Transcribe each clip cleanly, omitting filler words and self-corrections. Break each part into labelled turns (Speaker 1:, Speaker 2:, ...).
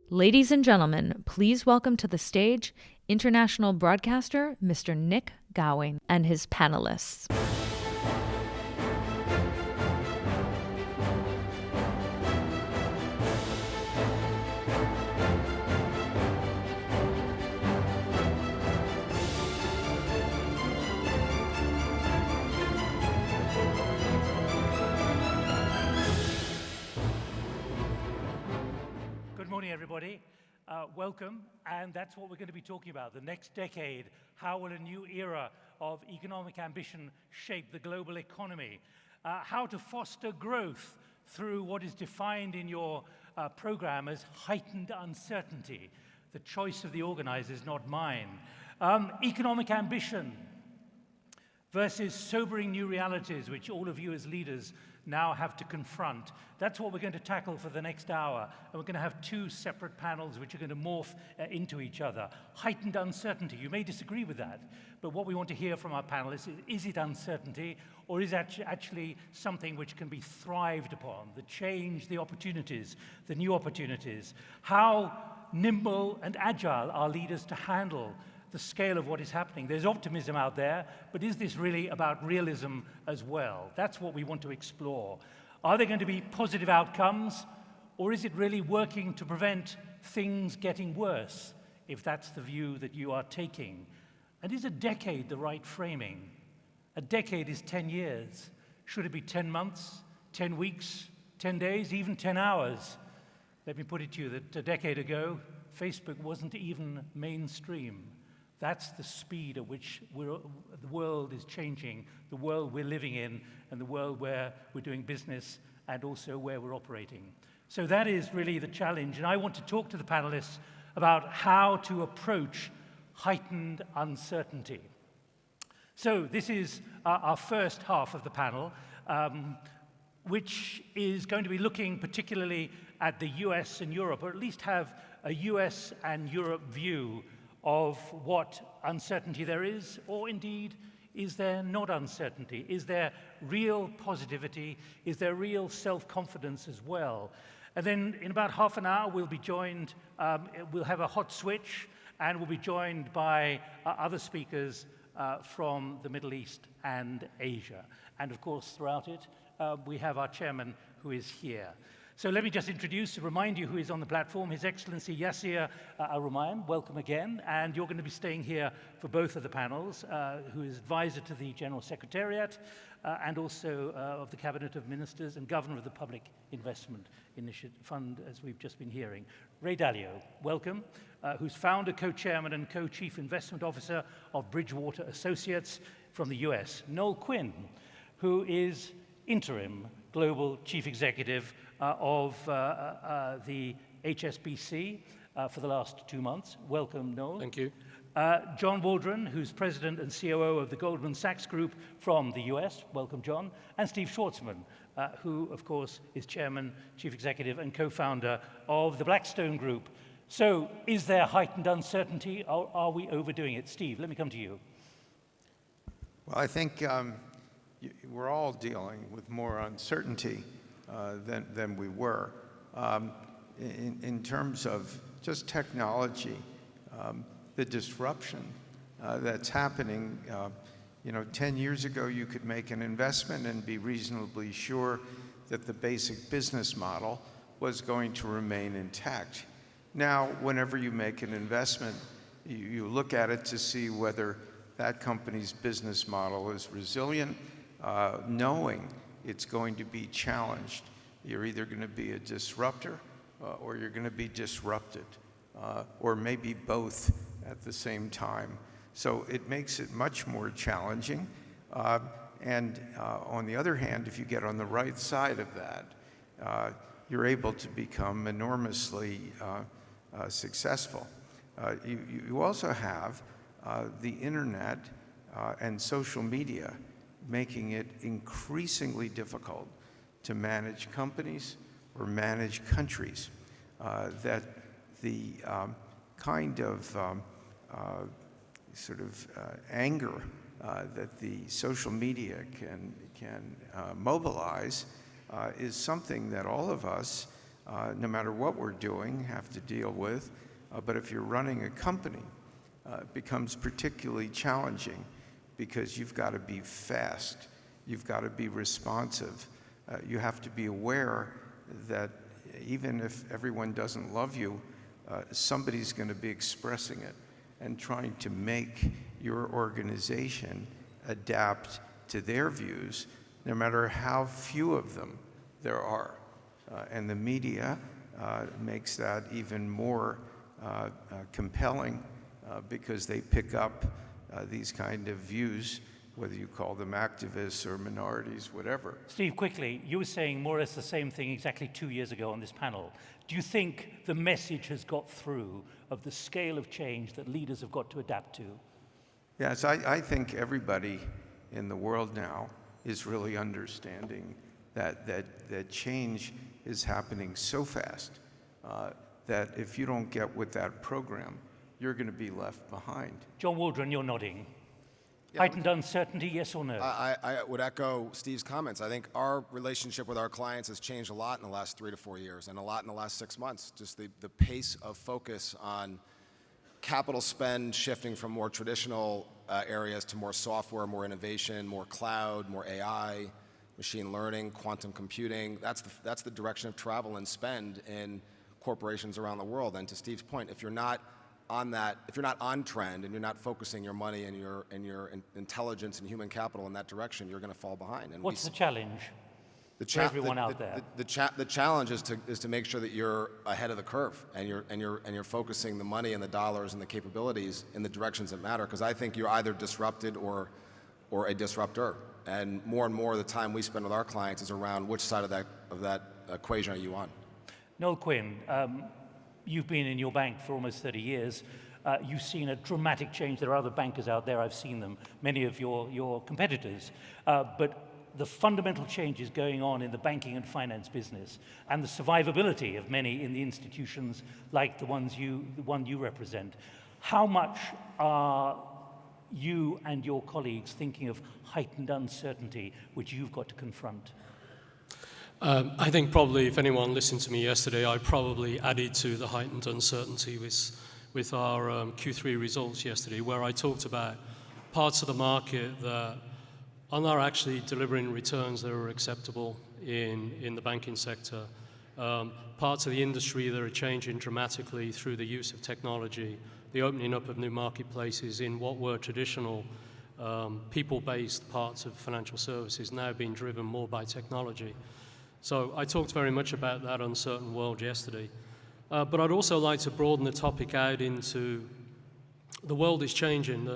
Speaker 1: Ladies and gentlemen, please welcome to the stage international broadcaster Mr. Nik Gowing and his panelists.
Speaker 2: Good morning, everybody. Welcome, and that's what we're going to be talking about. The next decade, how will a new era of economic ambition shape the global economy? How to foster growth through what is defined in your program as heightened uncertainty. The choice of the organizers, not mine. Economic ambition versus sobering new realities, which all of you as leaders now have to confront. That's what we're going to tackle for the next hour. And we're going to have two separate panels which are going to morph into each other. Heightened uncertainty. You may disagree with that, but what we want to hear from our panelists is it uncertainty, or is it actually something which can be thrived upon, the change, the opportunities, the new opportunities? How nimble and agile are leaders to handle the scale of what is happening? There's optimism out there, but is this really about realism as well? That's what we want to explore. Are there going to be positive outcomes, or is it really working to prevent things getting worse, if that's the view that you are taking? And is a decade the right framing? A decade is 10 years. Should it be 10 months, 10 weeks, 10 days, even 10 hours? Let me put it to you that a decade ago, Facebook wasn't even mainstream. That's the speed at which the world is changing, the world we're living in, and the world where we're doing business and also where we're operating. So that is really the challenge, and I want to talk to the panelists about how to approach heightened uncertainty. So this is our first half of the panel, which is going to be looking particularly at the US and Europe, or at least have a US and Europe view of what uncertainty there is, or indeed, is there not uncertainty? Is there real positivity? Is there real self-confidence as well? And then in about half an hour, we'll be joined, we'll have a hot switch, and we'll be joined by other speakers from the Middle East and Asia. And of course, throughout it, we have our chairman who is here. So let me just remind you who is on the platform, His Excellency Yasir Al-Rumayyan, welcome again, and you're going to be staying here for both of the panels, who is advisor to the General Secretariat and also of the Cabinet of Ministers and Governor of the Public Investment Fund, as we've just been hearing. Ray Dalio, welcome, who's founder, co-chairman and co-chief investment officer of Bridgewater Associates from the US. Noel Quinn, who is interim global chief executive of the HSBC for the last 2 months. Welcome, Noel.
Speaker 3: Thank you.
Speaker 2: John Waldron, who's president and COO of the Goldman Sachs Group from the US. Welcome, John. And Steve Schwarzman, who, of course, is chairman, chief executive, and co-founder of the Blackstone Group. So is there heightened uncertainty, or are we overdoing it? Steve, let me come to you.
Speaker 4: Well, I think we're all dealing with more uncertainty than we were. In terms of just technology, the disruption that's happening, 10 years ago you could make an investment and be reasonably sure that the basic business model was going to remain intact. Now, whenever you make an investment, you look at it to see whether that company's business model is resilient, knowing it's going to be challenged. You're either going to be a disruptor or you're going to be disrupted, or maybe both at the same time. So it makes it much more challenging. And on the other hand, if you get on the right side of that, you're able to become enormously successful. You also have the internet and social media making it increasingly difficult to manage companies or manage countries. That the kind of anger that the social media can mobilize is something that all of us no matter what we're doing, have to deal with. But if you're running a company, it becomes particularly challenging because you've got to be fast, you've got to be responsive, you have to be aware that even if everyone doesn't love you, somebody's going to be expressing it and trying to make your organization adapt to their views, no matter how few of them there are. And the media makes that even more compelling because they pick up these kind of views, whether you call them activists or minorities, whatever.
Speaker 2: Steve, quickly, you were saying more or less the same thing exactly 2 years ago on this panel. Do you think the message has got through of the scale of change that leaders have got to adapt to?
Speaker 4: Yes, I think everybody in the world now is really understanding that change is happening so fast that if you don't get with that program, you're going to be left behind.
Speaker 2: John Waldron, you're nodding.
Speaker 3: Yeah,
Speaker 2: Heightened uncertainty, yes or no?
Speaker 3: I would echo Steve's comments. I think our relationship with our clients has changed a lot in the last 3 to 4 years and a lot in the last 6 months. Just the pace of focus on capital spend shifting from more traditional areas to more software, more innovation, more cloud, more AI, machine learning, quantum computing. That's the direction of travel and spend in corporations around the world. And to Steve's point, if you're not on that, if you're not on trend and you're not focusing your money and your intelligence and human capital in that direction, you're going to fall behind. And
Speaker 2: what's the challenge for everyone out there?
Speaker 3: The challenge is to make sure that you're ahead of the curve and you're focusing the money and the dollars and the capabilities in the directions that matter. Because I think you're either disrupted or a disruptor. And more the time we spend with our clients is around which side of that equation are you on.
Speaker 2: Noel Quinn, you've been in your bank for almost 30 years. You've seen a dramatic change. There are other bankers out there, I've seen them, many of your competitors. But the fundamental changes going on in the banking and finance business and the survivability of many in the institutions like the one you represent. How much are you and your colleagues thinking of heightened uncertainty which you've got to confront?
Speaker 5: I think probably if anyone listened to me yesterday, I probably added to the heightened uncertainty with our Q3 results yesterday, where I talked about parts of the market that are not actually delivering returns that are acceptable in the banking sector, parts of the industry that are changing dramatically through the use of technology, the opening up of new marketplaces in what were traditional people-based parts of financial services now being driven more by technology. So I talked very much about that uncertain world yesterday. But I'd also like to broaden the topic out into the world is changing.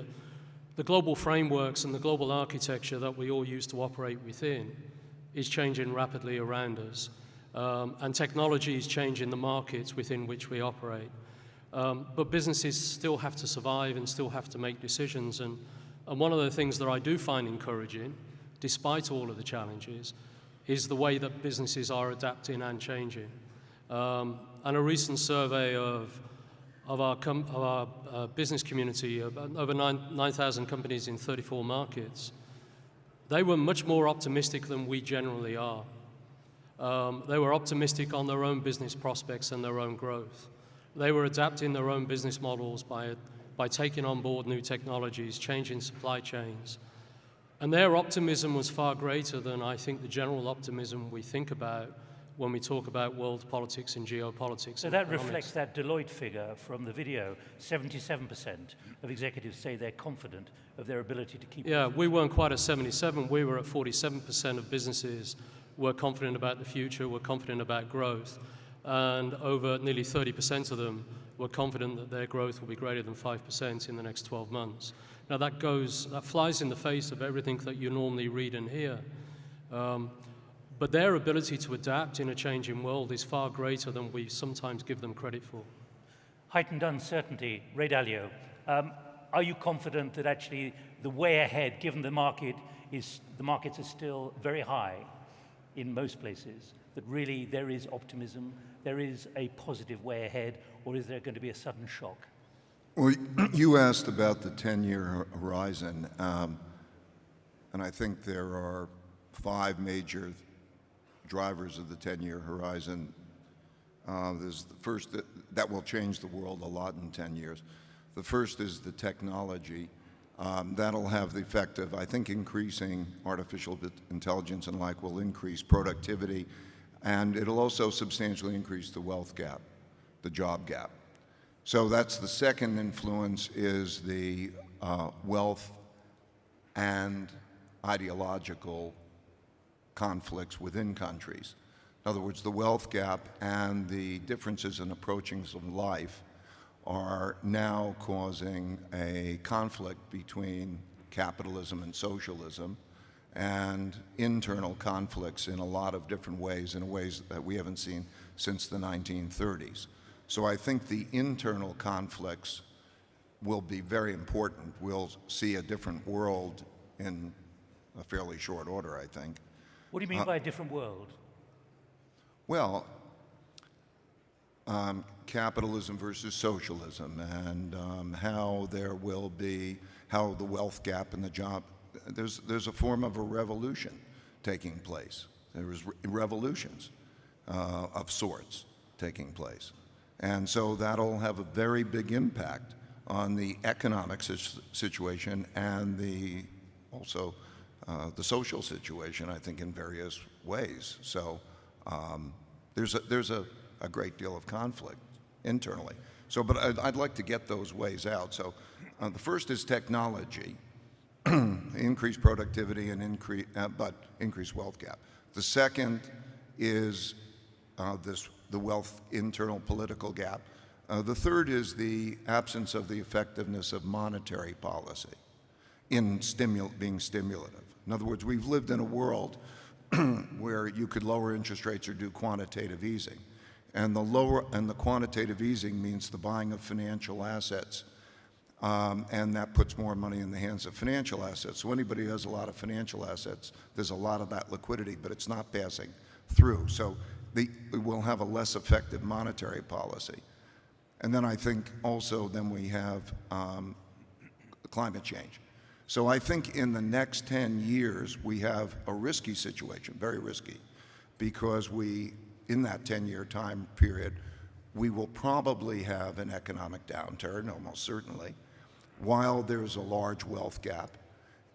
Speaker 5: The global frameworks and the global architecture that we all used to operate within is changing rapidly around us. And technology is changing the markets within which we operate. But businesses still have to survive and still have to make decisions. And one of the things that I do find encouraging, despite all of the challenges, is the way that businesses are adapting and changing. And a recent survey of our business community, over 9,000 companies in 34 markets, they were much more optimistic than we generally are. They were optimistic on their own business prospects and their own growth. They were adapting their own business models by taking on board new technologies, changing supply chains. And their optimism was far greater than I think the general optimism we think about when we talk about world politics and geopolitics.
Speaker 2: So that reflects that Deloitte figure from the video. 77% of executives say they're confident of their ability to keep.
Speaker 5: Yeah, we weren't quite at 77. We were at 47% of businesses were confident about the future, were confident about growth. And over nearly 30% of them were confident that their growth will be greater than 5% in the next 12 months. Now that flies in the face of everything that you normally read and hear. But their ability to adapt in a changing world is far greater than we sometimes give them credit for.
Speaker 2: Heightened uncertainty, Ray Dalio. Are you confident that actually the way ahead, given the markets are still very high in most places, that really there is optimism, there is a positive way ahead, or is there going to be a sudden shock?
Speaker 6: Well, you asked about the 10-year horizon, and I think there are 5 major drivers of the 10-year horizon. There's the first that will change the world a lot in 10 years. The first is the technology. That'll have the effect of, I think, increasing artificial intelligence and like will increase productivity, and it'll also substantially increase the wealth gap, the job gap. So that's the second influence, is the wealth and ideological conflicts within countries. In other words, the wealth gap and the differences in approachings of life are now causing a conflict between capitalism and socialism, and internal conflicts in a lot of different ways, in ways that we haven't seen since the 1930s. So I think the internal conflicts will be very important. We'll see a different world in a fairly short order, I think.
Speaker 2: What do you mean by a different world?
Speaker 6: Well, capitalism versus socialism, and how there will be, how the wealth gap and the job, there's a form of a revolution taking place. There's revolutions of sorts taking place. And so that'll have a very big impact on the economic situation and also the social situation, I think, in various ways. So there's a great deal of conflict internally. So, but I'd like to get those ways out. So the first is technology, increase productivity and increase wealth gap. The second is the wealth internal political gap. The third is the absence of the effectiveness of monetary policy in being stimulative. In other words, we've lived in a world where you could lower interest rates or do quantitative easing. And the quantitative easing means the buying of financial assets, and that puts more money in the hands of financial assets. So anybody who has a lot of financial assets, there's a lot of that liquidity, but it's not passing through. So we'll have a less effective monetary policy. And then I think also then we have climate change. So I think in the next 10 years, we have a risky situation, very risky, because in that 10-year time period, we will probably have an economic downturn, almost certainly, while there's a large wealth gap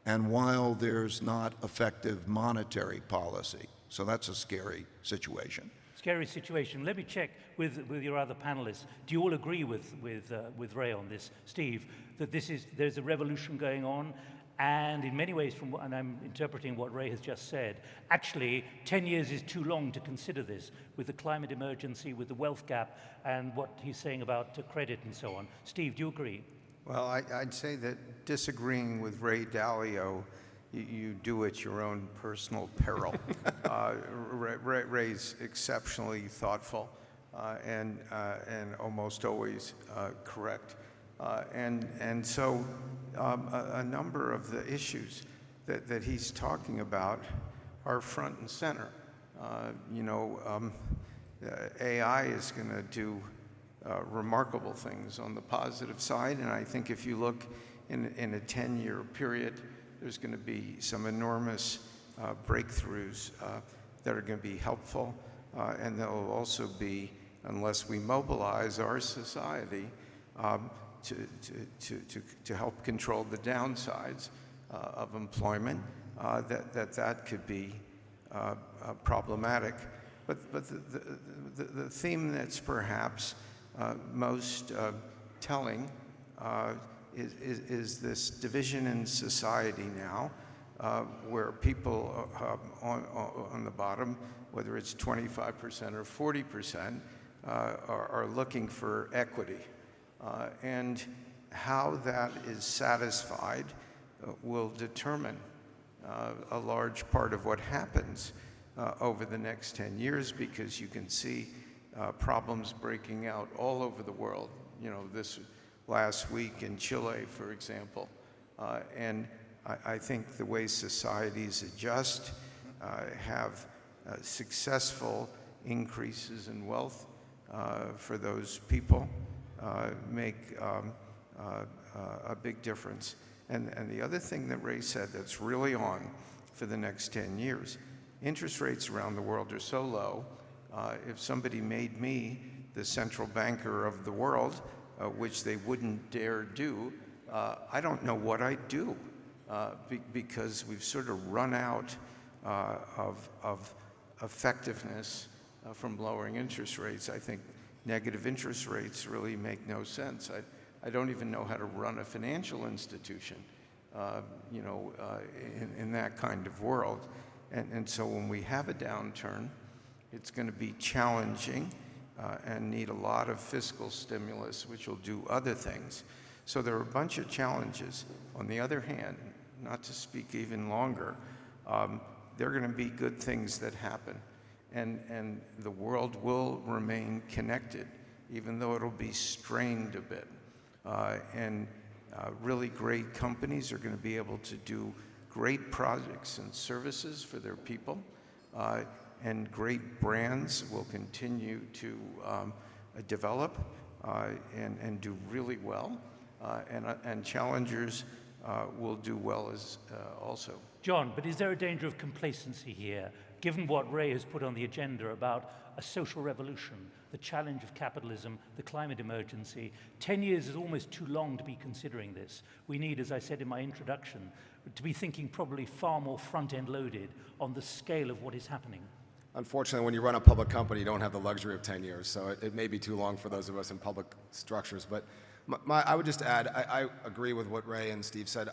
Speaker 6: and while there's not effective monetary policy. So that's a scary situation.
Speaker 2: Scary situation. Let me check with your other panelists. Do you all agree with Ray on this, Steve, that there's a revolution going on? And in many ways, and I'm interpreting what Ray has just said, actually 10 years is too long to consider this, with the climate emergency, with the wealth gap, and what he's saying about credit and so on. Steve, do you agree?
Speaker 4: Well, I'd say that disagreeing with Ray Dalio, you do at your own personal peril. Ray's exceptionally thoughtful and almost always correct. And so a number of the issues that he's talking about are front and center. AI is going to do remarkable things on the positive side, and I think if you look in a 10-year period, there's going to be some enormous breakthroughs that are going to be helpful, and there will also be, unless we mobilize our society to help control the downsides of employment, that could be problematic. But the theme that's perhaps most telling is this division in society now, where people on the bottom, whether it's 25% or 40%, are looking for equity. And how that is satisfied will determine a large part of what happens over the next 10 years, because you can see problems breaking out all over the world. This last week in Chile, for example. And I think the way societies adjust, have successful increases in wealth for those people, make a big difference. And the other thing that Ray said that's really on for the next 10 years, interest rates around the world are so low If somebody made me the central banker of the world, which they wouldn't dare do, I don't know what I'd do because we've sort of run out of effectiveness from lowering interest rates. I think negative interest rates really make no sense. I don't even know how to run a financial institution, in that kind of world. And so when we have a downturn, it's going to be challenging and need a lot of fiscal stimulus, which will do other things. So there are a bunch of challenges. On the other hand, not to speak even longer, there are going to be good things that happen. And the world will remain connected, even though it'll be strained a bit. Really great companies are going to be able to do great projects and services for their people. And great brands will continue to develop and do really well. And challengers will do well as also.
Speaker 2: John, but is there a danger of complacency here, given what Ray has put on the agenda about a social revolution, the challenge of capitalism, the climate emergency? 10 years is almost too long to be considering this. We need, as I said in my introduction, to be thinking probably far more front-end loaded on the scale of what is happening.
Speaker 3: Unfortunately, when you run a public company, you don't have the luxury of 10 years, so it may be too long for those of us in public structures. But I would just add, I agree with what Ray and Steve said.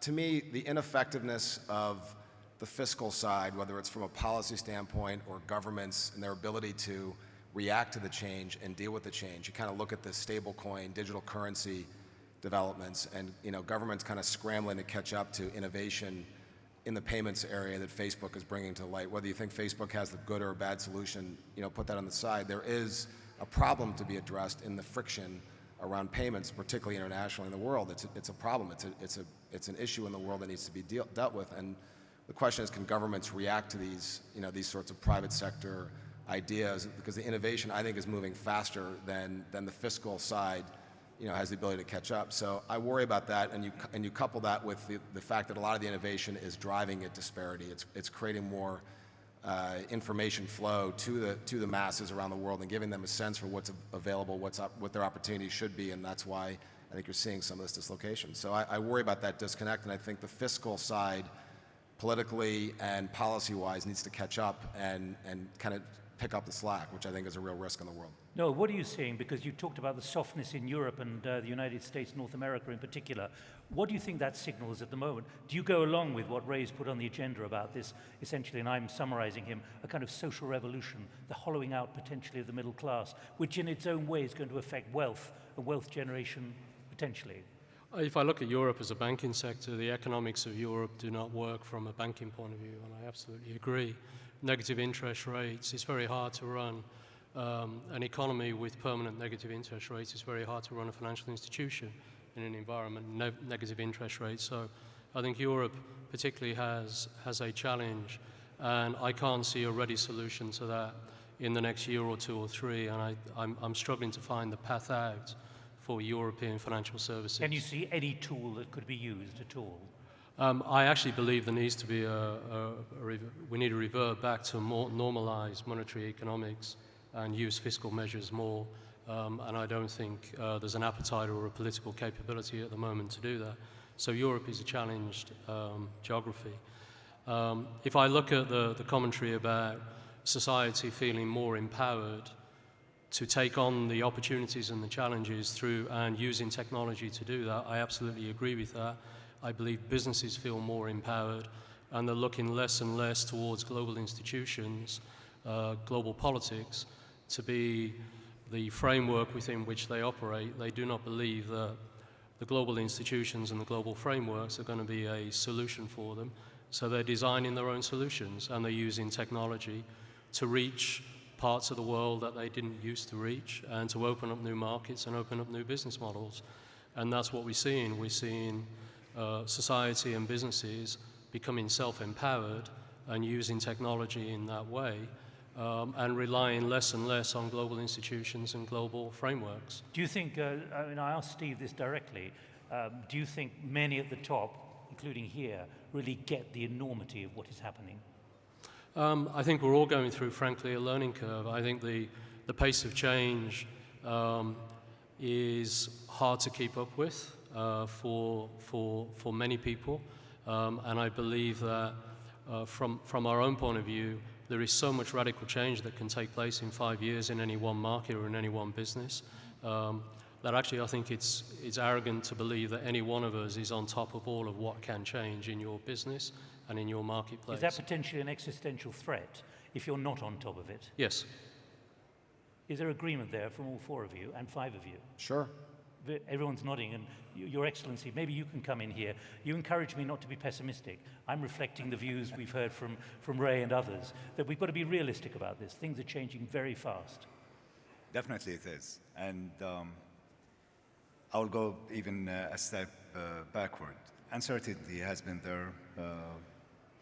Speaker 3: To me, the ineffectiveness of the fiscal side, whether it's from a policy standpoint or governments and their ability to react to the change and deal with the change. You kind of look at the stable coin, digital currency developments, and governments kind of scrambling to catch up to innovation in the payments area that Facebook is bringing to light. Whether you think Facebook has the good or a bad solution, put that on the side. There is a problem to be addressed in the friction around payments, particularly internationally in the world. It's a problem. It's an issue in the world that needs to be dealt with. And the question is, can governments react to these sorts of private sector ideas? Because the innovation, I think, is moving faster than the fiscal side has the ability to catch up. So I worry about that, and you couple that with the fact that a lot of the innovation is driving at disparity. It's creating more information flow to the masses around the world and giving them a sense for what's available, what their opportunities should be, and that's why I think you're seeing some of this dislocation. So I worry about that disconnect, and I think the fiscal side, politically and policy-wise, needs to catch up and kind of pick up the slack, which I think is a real risk in the world.
Speaker 2: Noel, what are you seeing? Because you talked about the softness in Europe and the United States, North America in particular. What do you think that signals at the moment? Do you go along with what Ray's put on the agenda about this, essentially, and I'm summarizing him, a kind of social revolution, the hollowing out potentially of the middle class, which in its own way is going to affect wealth and wealth generation potentially?
Speaker 5: If I look at Europe as a banking sector, the economics of Europe do not work from a banking point of view, and I absolutely agree. Negative interest rates, it's very hard to run an economy with permanent negative interest rates. It's very hard to run a financial institution in an environment negative interest rates. So I think Europe particularly has a challenge, and I can't see a ready solution to that in the next year or two or three, and I'm struggling to find the path out for European financial services.
Speaker 2: Can you see any tool that could be used at all?
Speaker 5: I actually believe there needs to be we need to revert back to more normalized monetary economics and use fiscal measures more, and I don't think there's an appetite or a political capability at the moment to do that. So Europe is a challenged geography. If I look at the commentary about society feeling more empowered to take on the opportunities and the challenges through and using technology to do that, I absolutely agree with that. I believe businesses feel more empowered, and they're looking less and less towards global institutions, global politics, to be the framework within which they operate. They do not believe that the global institutions and the global frameworks are going to be a solution for them. So they're designing their own solutions, and they're using technology to reach parts of the world that they didn't used to reach, and to open up new markets and open up new business models. And that's what we're seeing. We're seeing society and businesses becoming self-empowered and using technology in that way, and relying less and less on global institutions and global frameworks.
Speaker 2: Do you think, I asked Steve this directly, do you think many at the top, including here, really get the enormity of what is happening?
Speaker 5: I think we're all going through, frankly, a learning curve. I think the pace of change is hard to keep up with for many people, and I believe that from our own point of view, there is so much radical change that can take place in 5 years in any one market or in any one business that actually I think it's arrogant to believe that any one of us is on top of all of what can change in your business and in your marketplace.
Speaker 2: Is that potentially an existential threat if you're not on top of it?
Speaker 5: Yes.
Speaker 2: Is there agreement there from all four of you and five of you?
Speaker 3: Sure.
Speaker 2: Everyone's nodding, and Your Excellency, maybe you can come in here. You encourage me not to be pessimistic. I'm reflecting the views we've heard from Ray and others, that we've got to be realistic about this. Things are changing very fast.
Speaker 7: Definitely it is. And I will go even a step backward. Uncertainty has been there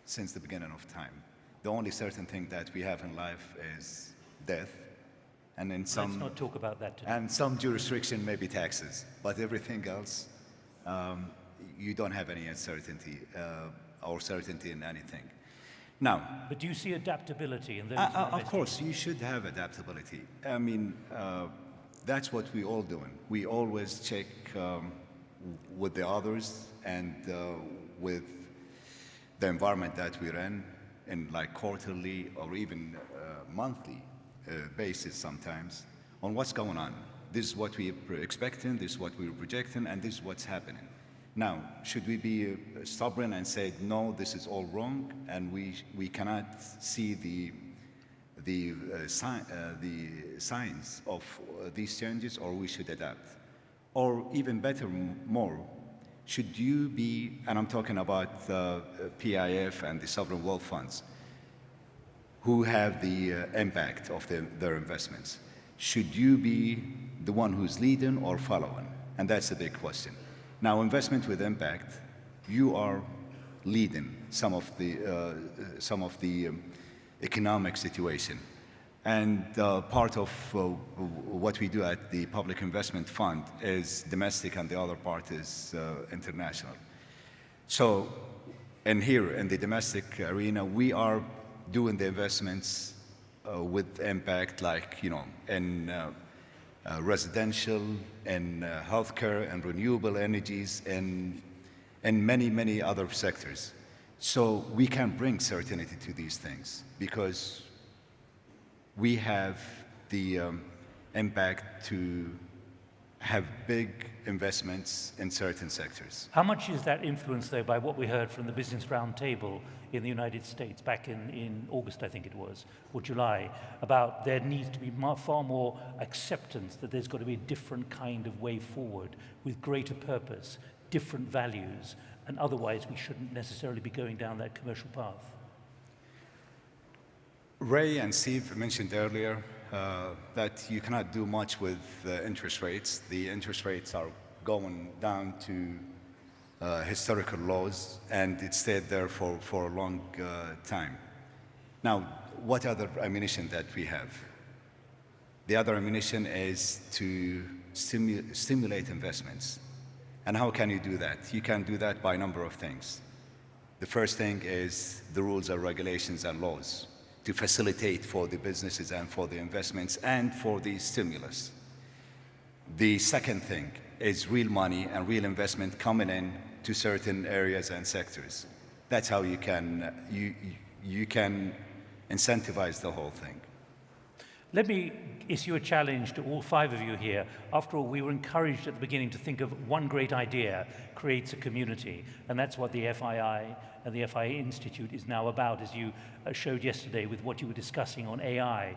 Speaker 7: since the beginning of time. The only certain thing that we have in life is death. And in some,
Speaker 2: let's not talk about that today.
Speaker 7: And some jurisdiction, maybe taxes. But everything else, you don't have any uncertainty or certainty in anything. Now,
Speaker 2: but do you see adaptability in those?
Speaker 7: Of course, you should have adaptability. I mean, that's what we all doing. We always check with the others and with the environment that we're in like quarterly or even monthly basis sometimes, on what's going on. This is what we're expecting, this is what we're projecting, and this is what's happening. Now, should we be stubborn and say, no, this is all wrong, and we cannot see the signs of these changes, or we should adapt? Or even better, more, should you be, and I'm talking about PIF and the sovereign wealth funds, who have the impact of their investments, should you be the one who's leading or following? And that's a big question. Now, investment with impact, you are leading some of the economic situation. And part of what we do at the Public Investment Fund is domestic, and the other part is international. So, and here in the domestic arena, we are doing the investments with impact, like, you know, in residential, in healthcare, and renewable energies, and many, many other sectors. So we can bring certainty to these things because we have the impact to have big investments in certain sectors.
Speaker 2: How much is that influenced, though, by what we heard from the Business Roundtable in the United States back in August, I think it was, or July, about there needs to be far more acceptance that there's got to be a different kind of way forward with greater purpose, different values, and otherwise we shouldn't necessarily be going down that commercial path?
Speaker 7: Ray and Steve mentioned earlier that you cannot do much with interest rates. The interest rates are going down to historical lows, and it stayed there for a long time. Now, what other ammunition that we have? The other ammunition is to stimulate investments. And how can you do that? You can do that by a number of things. The first thing is the rules and regulations and laws to facilitate for the businesses and for the investments and for the stimulus. The second thing is real money and real investment coming in to certain areas and sectors. That's how you can incentivize the whole thing.
Speaker 2: Let me issue a challenge to all five of you here. After all, we were encouraged at the beginning to think of one great idea creates a community, and that's what the FII and the FII Institute is now about, as you showed yesterday with what you were discussing on AI.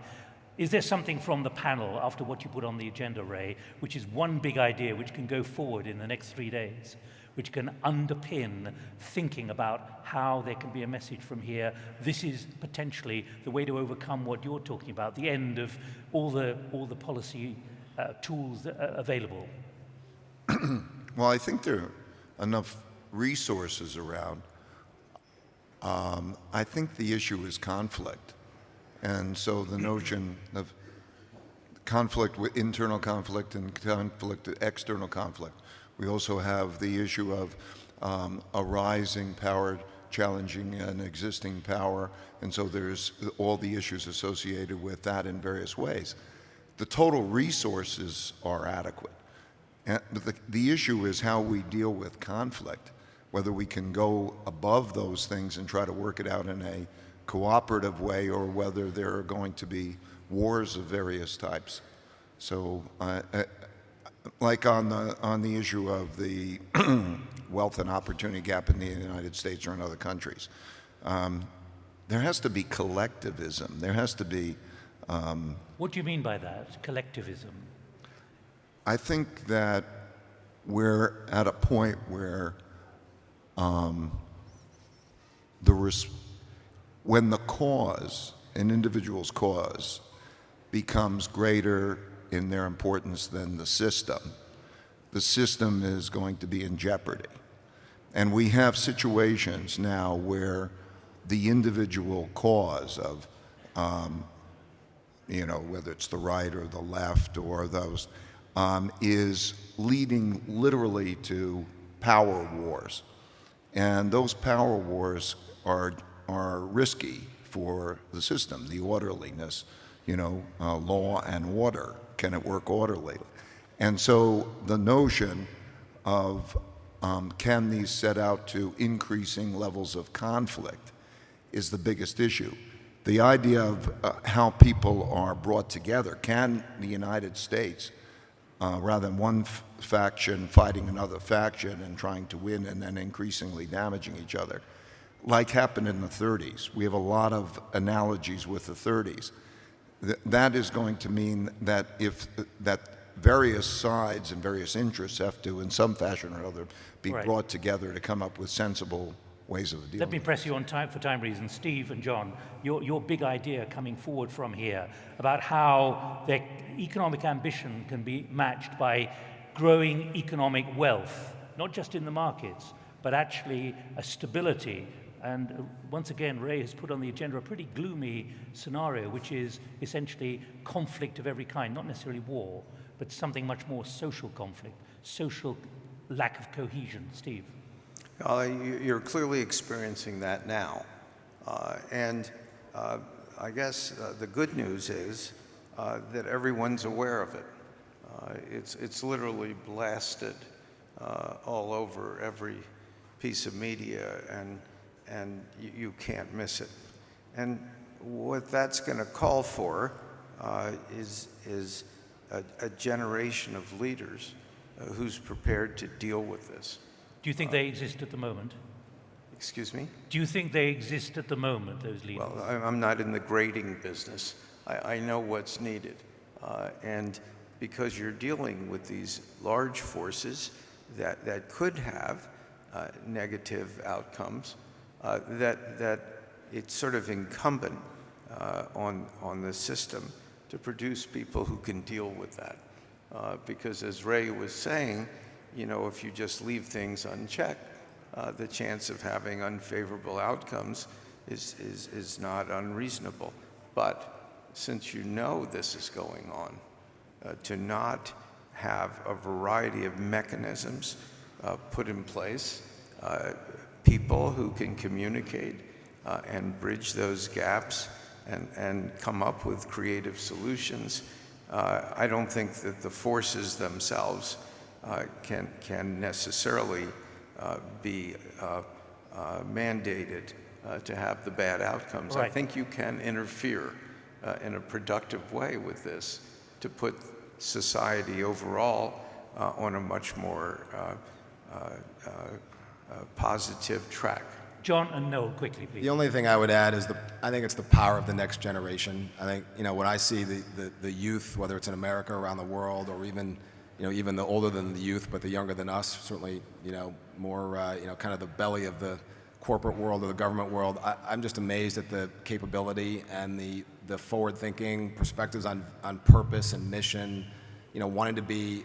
Speaker 2: Is there something from the panel, after what you put on the agenda, Ray, which is one big idea which can go forward in the next 3 days, which can underpin thinking about how there can be a message from here? This is potentially the way to overcome what you're talking about, the end of all the policy tools that are available.
Speaker 6: Well, I think there are enough resources around. I think the issue is conflict. And so the notion of conflict, internal conflict, and conflict, external conflict. We also have the issue of a rising power challenging an existing power, and so there's all the issues associated with that in various ways. The total resources are adequate. But the issue is how we deal with conflict, whether we can go above those things and try to work it out in a cooperative way, or whether there are going to be wars of various types. So, like on the issue of the wealth and opportunity gap in the United States or in other countries, there has to be collectivism. There has to be.
Speaker 2: What do you mean by that, collectivism?
Speaker 6: I think that we're at a point where when the cause, an individual's cause, becomes greater in their importance than the system is going to be in jeopardy. And we have situations now where the individual cause of, whether it's the right or the left or those, is leading literally to power wars. And those power wars are risky for the system, the orderliness, law and order. Can it work orderly? And so the notion of can these set out to increasing levels of conflict is the biggest issue. The idea of how people are brought together. Can the United States, rather than one faction fighting another faction and trying to win and then increasingly damaging each other, like happened in the 30s. We have a lot of analogies with the 30s. That is going to mean that that various sides and various interests have to, in some fashion or other, be brought together to come up with sensible ways of dealing.
Speaker 2: Let me press you on time for time reasons. Steve and John, your big idea coming forward from here about how their economic ambition can be matched by growing economic wealth, not just in the markets, but actually a stability. And once again, Ray has put on the agenda a pretty gloomy scenario, which is essentially conflict of every kind, not necessarily war, but something much more social conflict, social lack of cohesion. Steve?
Speaker 4: You're clearly experiencing that now. And I guess the good news is that everyone's aware of it. It's literally blasted all over every piece of media, and you can't miss it. And what that's going to call for is a generation of leaders who's prepared to deal with this.
Speaker 2: Do you think they exist at the moment?
Speaker 4: Excuse me?
Speaker 2: Do you think they exist at the moment, those leaders?
Speaker 4: Well, I'm not in the grading business. I know what's needed. And because you're dealing with these large forces that could have negative outcomes, that it's sort of incumbent on the system to produce people who can deal with that. Because as Ray was saying, if you just leave things unchecked, the chance of having unfavorable outcomes is not unreasonable. But since this is going on, to not have a variety of mechanisms put in place, people who can communicate and bridge those gaps and come up with creative solutions, I don't think that the forces themselves can necessarily be mandated to have the bad outcomes.
Speaker 2: Right.
Speaker 4: I think you can interfere in a productive way with this to put society overall on a much more positive track.
Speaker 2: John and Noel, quickly, please.
Speaker 3: The only thing I would add is I think it's the power of the next generation. I think, when I see the youth, whether it's in America, around the world, or even the older than the youth, but the younger than us, certainly, more, kind of the belly of the corporate world or the government world, I'm just amazed at the capability and the forward-thinking perspectives on purpose and mission, wanting to be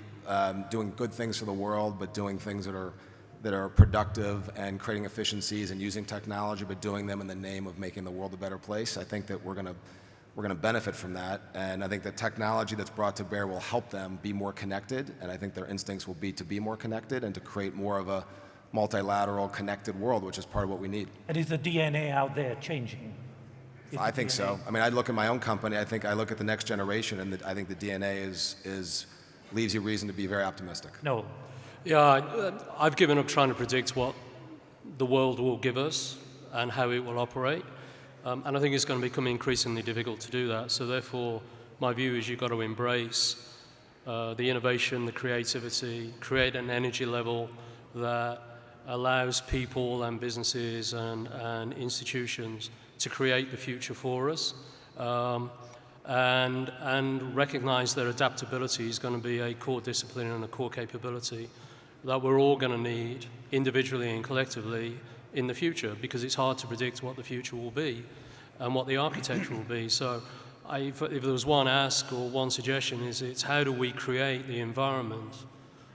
Speaker 3: doing good things for the world, but doing things that are productive and creating efficiencies and using technology, but doing them in the name of making the world a better place. I think that we're going to benefit from that, and I think the technology that's brought to bear will help them be more connected, and I think their instincts will be to be more connected and to create more of multilateral, connected world, which is part of what we need.
Speaker 2: And is the DNA out there changing?
Speaker 3: I think so. I mean, I look at my own company. I look at the next generation, and I think the DNA leaves you reason to be very optimistic.
Speaker 2: No.
Speaker 5: Yeah, I've given up trying to predict what the world will give us and how it will operate. And I think it's going to become increasingly difficult to do that. So therefore, my view is you've got to embrace the innovation, the creativity, create an energy level that allows people and businesses and institutions to create the future for us, and recognize that adaptability is going to be a core discipline and a core capability that we're all going to need individually and collectively in the future, because it's hard to predict what the future will be and what the architecture will be. So if there was one ask or one suggestion, it's how do we create the environment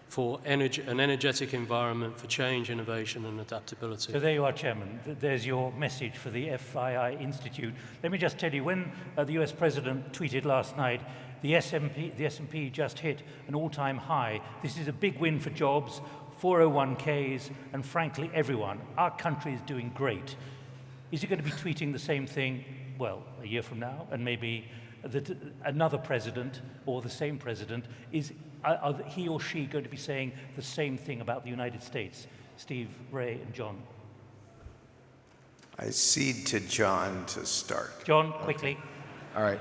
Speaker 5: for an energetic environment for change, innovation, and adaptability.
Speaker 2: So there you are, Chairman. There's your message for the FII Institute. Let me just tell you, when the US President tweeted last night, the S&P just hit an all-time high. This is a big win for jobs, 401ks, and frankly, everyone. Our country is doing great. Is he going to be tweeting the same thing, well, a year from now, and maybe another president or the same president? Are he or she going to be saying the same thing about the United States? Steve, Ray, and John.
Speaker 4: I cede to John to start.
Speaker 2: John, quickly.
Speaker 3: All right,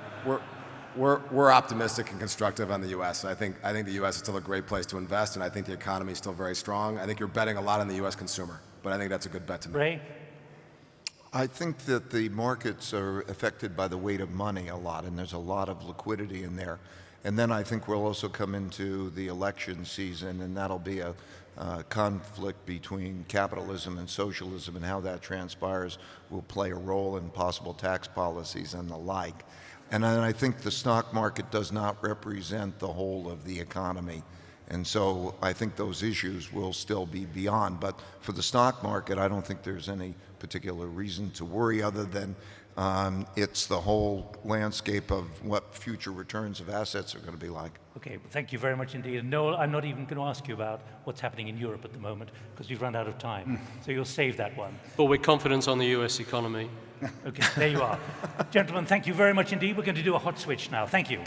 Speaker 3: we're optimistic and constructive on the U.S. I think the U.S. is still a great place to invest, and I think the economy is still very strong. I think you're betting a lot on the U.S. consumer, but I think that's a good bet to make.
Speaker 2: Ray?
Speaker 6: I think that the markets are affected by the weight of money a lot, and there's a lot of liquidity in there. And then I think we'll also come into the election season, and that'll be a conflict between capitalism and socialism, and how that transpires will play a role in possible tax policies and the like. And then I think the stock market does not represent the whole of the economy. And so I think those issues will still be beyond. But for the stock market, I don't think there's any particular reason to worry other than it's the whole landscape of what future returns of assets are going to be like.
Speaker 2: Okay, well, thank you very much indeed. And Noel, I'm not even going to ask you about what's happening in Europe at the moment, because we've run out of time. So you'll save that one.
Speaker 5: But we're confident on the US economy.
Speaker 2: Okay, there you are. Gentlemen, thank you very much indeed. We're going to do a hot switch now. Thank you.